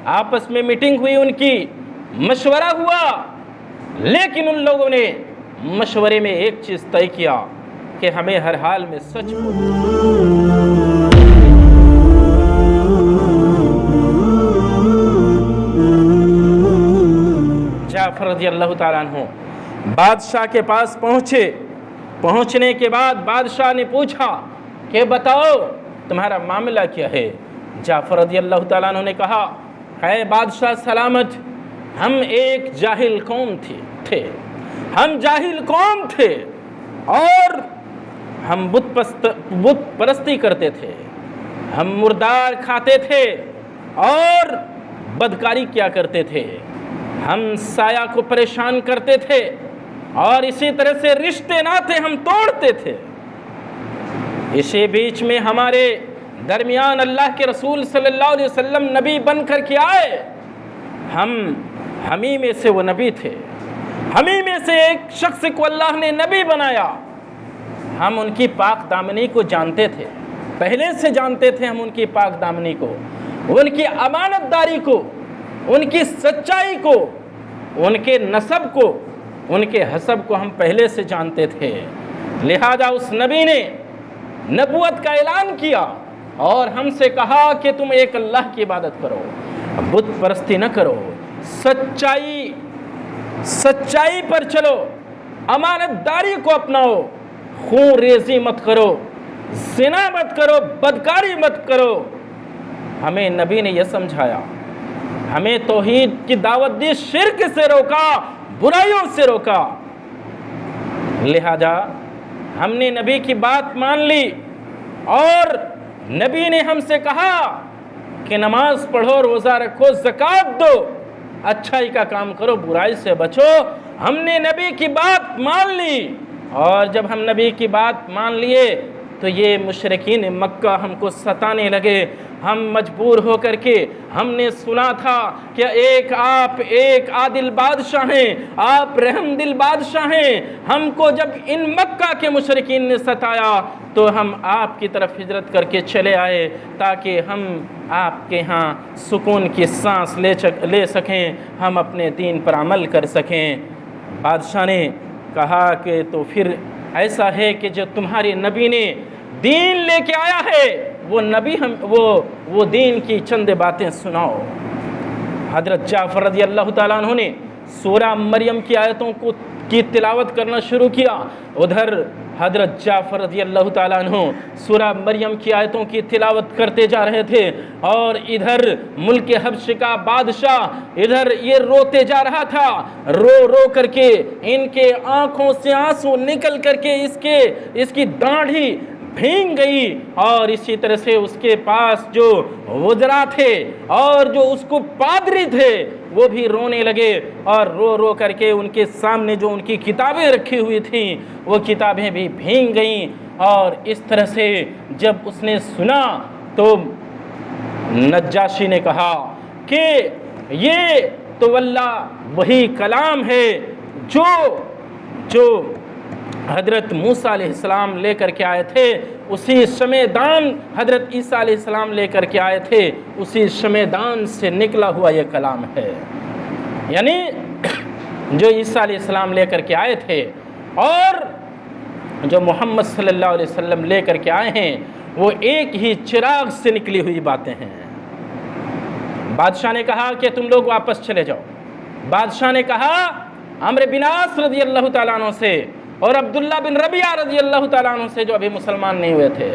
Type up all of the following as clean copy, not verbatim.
आपस में मीटिंग हुई उनकी, मशवरा हुआ, लेकिन उन लोगों ने मशवरे में एक चीज़ तय किया कि हमें हर हाल में सच जाफर रज़ियल्लाहु ताला अन्हु बादशाह के पास पहुँचे। पहुँचने के बाद बादशाह ने पूछा कि बताओ तुम्हारा मामला क्या है। जाफर रज़ियल्लाहु ताला अन्हु ने कहा, है बादशाह सलामत, हम एक जाहिल कौम थे, हम जाहिल कौम थे और हम बुत परस्ती करते थे, हम मुर्दार खाते थे और बदकारी क्या करते थे, हम साया को परेशान करते थे और इसी तरह से रिश्ते नाते हम तोड़ते थे। इसी बीच में हमारे दरमियान अल्लाह के रसूल सल्लल्लाहु अलैहि वसल्लम नबी बन कर के आए। हम ही में से वो नबी थे, हम ही में से एक शख्स को अल्लाह ने नबी बनाया। हम उनकी पाक दामनी को जानते थे, पहले से जानते थे हम उनकी पाक दामनी को, उनकी अमानतदारी को, उनकी सच्चाई को, उनके नसब को, उनके हसब को हम पहले से जानते थे। लिहाजा उस नबी ने नबूवत का ऐलान किया और हमसे कहा कि तुम एक अल्लाह की इबादत करो, बुत परस्ती न करो, सच्चाई पर चलो, अमानतदारी को अपनाओ, खून रेजी मत करो, ज़िना मत करो, बदकारी मत करो। हमें नबी ने यह समझाया, हमें तौहीद की दावत दी, शिर्क से रोका, बुराइयों से रोका। लिहाजा हमने नबी की बात मान ली और नबी ने हमसे कहा कि नमाज पढ़ो, रोज़ा रखो, ज़कात दो, अच्छाई का काम करो, बुराई से बचो। हमने नबी की बात मान ली और जब हम नबी की बात मान लिए तो ये मुशरिकीन मक्का हमको सताने लगे। हम मजबूर होकर के हमने सुना था कि एक आदिल बादशाह हैं, आप रहमदिल बादशाह हैं। हमको जब इन मक्का के मुशरिकीन ने सताया तो हम आपकी तरफ हिजरत करके चले आए ताकि हम आपके यहाँ सुकून की सांस ले सकें, हम अपने दीन पर अमल कर सकें। बादशाह ने कहा कि तो फिर ऐसा है कि जो तुम्हारे नबी ने दीन लेके आया है वो नबी हम वो दीन की चंद बातें सुनाओ। हज़रत जाफ़र रज़ियल्लाहु ताला अन्हु ने सूरा मरियम की आयतों की तिलावत करना शुरू किया। उधर हज़रत जाफ़र रज़ियल्लाहु ताला अन्हु सूरा मरियम की आयतों की तिलावत करते जा रहे थे और इधर मुल्क हबश का बादशाह इधर ये रोते जा रहा था। रो करके इनके आँखों से आंसू निकल करके इसकी दाढ़ी भींग गई और इसी तरह से उसके पास जो वज़रा थे और जो उसको पादरी थे वो भी रोने लगे और रो करके उनके सामने जो उनकी किताबें रखी हुई थी वो किताबें भी भींग गईं। और इस तरह से जब उसने सुना तो नज्जाशी ने कहा कि ये तो वल्लाह वही कलाम है जो हज़रत मूसा अलैहिस्सलाम लेकर के आए थे, उसी शमेदान हज़रत ईसा अलैहिस्सलाम लेकर के आए थे, उसी शमेदान से निकला हुआ ये कलाम है। यानी जो ईसा अलैहिस्सलाम लेकर के आए थे और जो मोहम्मद सल्लल्लाहु अलैहि वसल्लम लेकर के आए हैं वो एक ही चिराग से निकली हुई बातें हैं। बादशाह ने कहा कि तुम लोग वापस चले जाओ। बादशाह ने कहा अम्र बिन आस रज़ियल्लाहु ताला अन्हु से और अब्दुल्ला बिन रबिया रज़ियल्लाहु ताला अन्हु से जो अभी मुसलमान नहीं हुए थे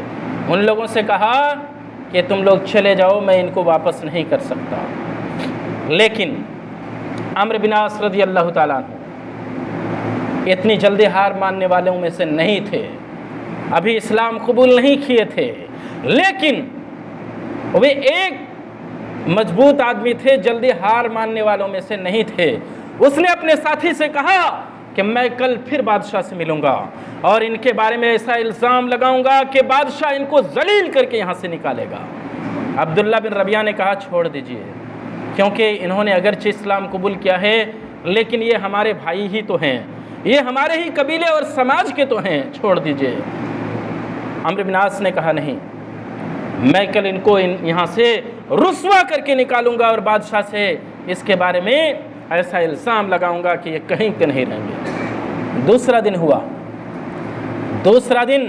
उन लोगों से कहा कि तुम लोग चले जाओ, मैं इनको वापस नहीं कर सकता। लेकिन अम्र बिन आस रज़ियल्लाहु ताला अन्हु इतनी जल्दी हार मानने वालों में से नहीं थे, अभी इस्लाम कबूल नहीं किए थे, लेकिन वे एक मजबूत आदमी थे, जल्दी हार मानने वालों में से नहीं थे। उसने अपने साथी से कहा कि मैं कल फिर बादशाह से मिलूंगा और इनके बारे में ऐसा इल्ज़ाम लगाऊंगा कि बादशाह इनको जलील करके यहाँ से निकालेगा। अब्दुल्ला बिन रबिया ने कहा छोड़ दीजिए, क्योंकि इन्होंने अगरचे इस्लाम कबूल किया है लेकिन ये हमारे भाई ही तो हैं, ये हमारे ही कबीले और समाज के तो हैं, छोड़ दीजिए। अम्र बिन आस ने कहा नहीं, मैं कल इनको यहाँ से रुस्वा करके निकालूंगा और बादशाह से इसके बारे में ऐसा इल्ज़ाम लगाऊंगा कि ये कहीं के नहीं रहेंगे। दूसरा दिन हुआ, दूसरा दिन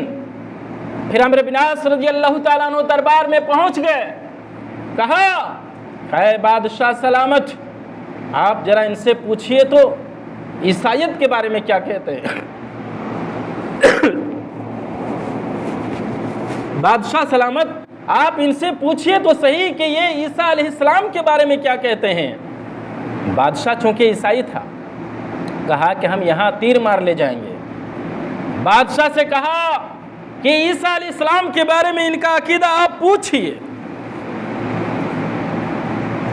फिर अम्र बिन आस रज़ियल्लाहु ताला अन्हु दरबार में पहुंच गए। कहा, ऐ बादशाह सलामत, आप जरा इनसे पूछिए तो ईसाइयत के बारे में क्या कहते हैं। बादशाह सलामत, आप इनसे पूछिए तो सही कि ये ईसा अलैहिस्सलाम के बारे में क्या कहते हैं। बादशाह चूंकि ईसाई था, कहा कि हम यहाँ तीर मार ले जाएंगे। बादशाह से कहा कि ईसा अलैहिस्सलाम के बारे में इनका अकीदा आप पूछिए।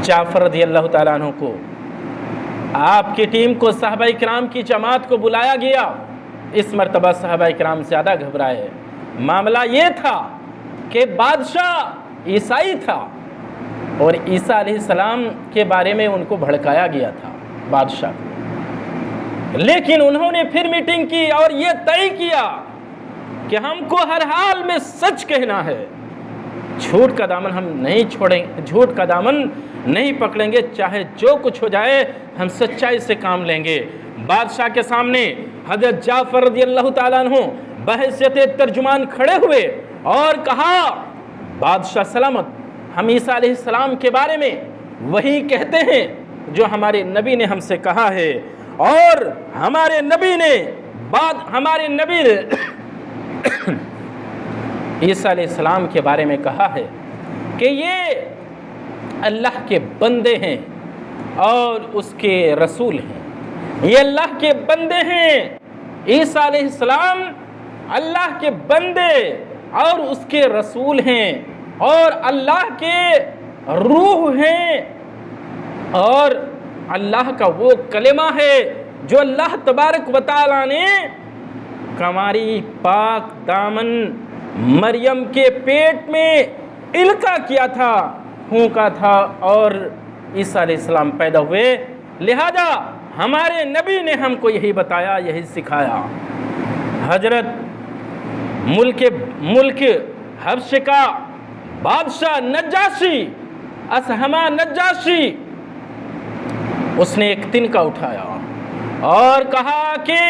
जाफर रज़ियल्लाहु ताला अन्हु को, आपकी टीम को, सहाबाए किराम की जमात को बुलाया गया। इस मर्तबा सहाबाए किराम ज़्यादा घबराए। मामला ये था कि बादशाह ईसाई था और ईसा अलैहिस्सलाम के बारे में उनको भड़काया गया था बादशाह को। लेकिन उन्होंने फिर मीटिंग की और ये तय किया कि हमको हर हाल में सच कहना है, झूठ का दामन हम नहीं छोड़ेंगे, झूठ का दामन नहीं पकड़ेंगे, चाहे जो कुछ हो जाए हम सच्चाई से काम लेंगे। बादशाह के सामने हज़रत जाफर रज़ियल्लाहु ताला अन्हु बहैसियत तर्जुमान खड़े हुए और कहा, बादशाह सलामत, हम ईसा अलैहिस्सलाम के बारे में वही कहते हैं जो हमारे नबी ने हमसे कहा है, और हमारे नबी ने ईसा अलैहिस्सलाम के बारे में कहा है कि ये अल्लाह के बंदे हैं और उसके रसूल हैं। ये अल्लाह के बंदे हैं, ईसा अलैहिस्सलाम अल्लाह के बंदे और उसके रसूल हैं और अल्लाह के रूह हैं और अल्लाह का वो कलेमा है जो अल्लाह तबारक व तआला ने कमारी पाक दामन मरियम के पेट में इल्का किया था, फूंका था और ईसा अलैहिस्सलाम पैदा हुए। लिहाजा हमारे नबी ने हमको यही बताया, यही सिखाया। हजरत मुल्क हब्श का बादशाह नज्जाशी, असहमा नज्जाशी, उसने एक तिनका उठाया और कहा कि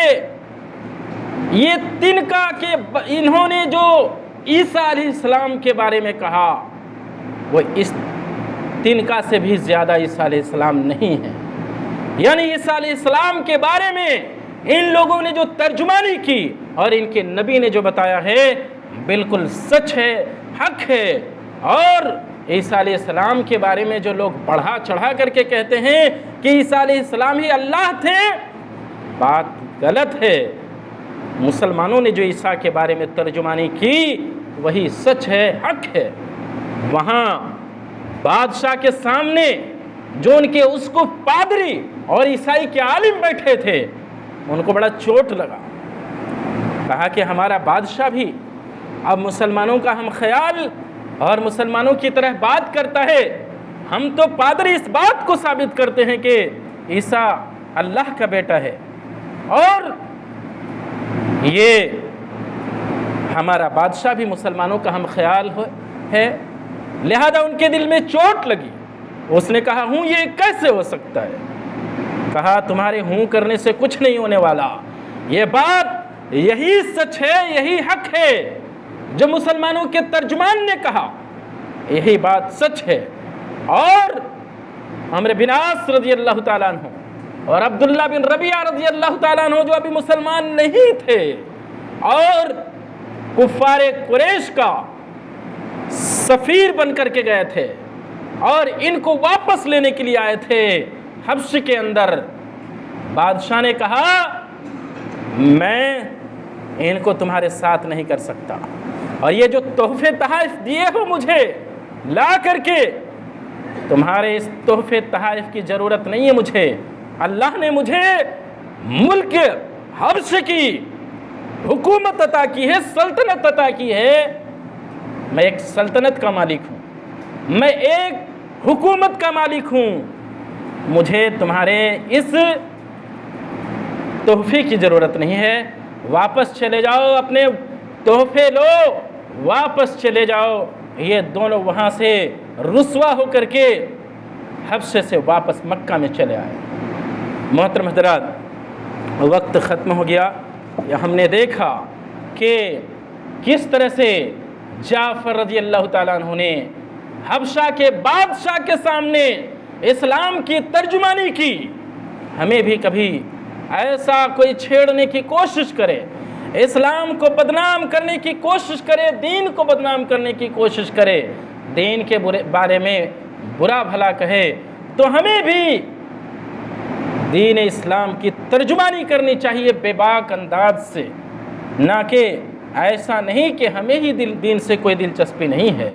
ये तिनका के इन्होंने जो ईसा अलैहिस्सलाम के बारे में कहा वो इस तिनका से भी ज़्यादा ईसा अलैहिस्सलाम नहीं है। यानी ईसा अलैहिस्सलाम के बारे में इन लोगों ने जो तर्जुमानी की और इनके नबी ने जो बताया है बिल्कुल सच है, हक है। और ईसा अलैहिस्सलाम के बारे में जो लोग बढ़ा चढ़ा करके कहते हैं कि ईसा अलैहिस्सलाम ही अल्लाह थे, बात गलत है। मुसलमानों ने जो ईसा के बारे में तर्जुमानी की वही सच है, हक है। वहाँ बादशाह के सामने जो उनके उसको पादरी और ईसाई के आलिम बैठे थे, उनको बड़ा चोट लगा। कहा कि हमारा बादशाह भी अब मुसलमानों का हम ख्याल और मुसलमानों की तरह बात करता है। हम तो पादरी इस बात को साबित करते हैं कि ईसा अल्लाह का बेटा है और ये हमारा बादशाह भी मुसलमानों का हम ख्याल है। लिहाजा उनके दिल में चोट लगी। उसने कहा, हूँ ये कैसे हो सकता है? कहा, तुम्हारे हूँ करने से कुछ नहीं होने वाला। ये बात यही सच है, यही हक है जो मुसलमानों के तर्जुमान ने कहा, यही बात सच है। और अम्र बिन आस रज़ियल्लाहु ताला अन्हु और अब्दुल्ला बिन रबिया रज़ियल्लाहु ताला अन्हु जो अभी मुसलमान नहीं थे और कुफ़ारे कुरैश का सफ़ीर बन करके गए थे और इनको वापस लेने के लिए आए थे हब्श के अंदर। बादशाह ने कहा, मैं इनको तुम्हारे साथ नहीं कर सकता और ये जो तोहफे तहाइफ दिए हो मुझे ला करके, तुम्हारे इस तोहफे तहाइफ की ज़रूरत नहीं है मुझे। अल्लाह ने मुझे मुल्क हब्श की हुकूमत अता की है, सल्तनत अता की है। मैं एक सल्तनत का मालिक हूँ, मैं एक हुकूमत का मालिक हूँ। मुझे तुम्हारे इस तोहफे की ज़रूरत नहीं है। वापस चले जाओ, अपने तोहफे लो, वापस चले जाओ। ये दोनों वहाँ से रुस्वा होकर के हबशे से वापस मक्का में चले आए। मोहतरम हज़रात, वक्त ख़त्म हो गया। हमने देखा कि किस तरह से जाफ़र रज़ी अल्लाह ताला अन्हु ने हबशा के बादशाह के सामने इस्लाम की तर्जुमानी की। हमें भी कभी ऐसा कोई छेड़ने की कोशिश करे, इस्लाम को बदनाम करने की कोशिश करे, दीन को बदनाम करने की कोशिश करे, दीन के बारे में बुरा भला कहे, तो हमें भी दीन इस्लाम की तर्जुमानी करनी चाहिए बेबाक अंदाज से, ना कि ऐसा नहीं कि हमें ही दीन से कोई दिलचस्पी नहीं है।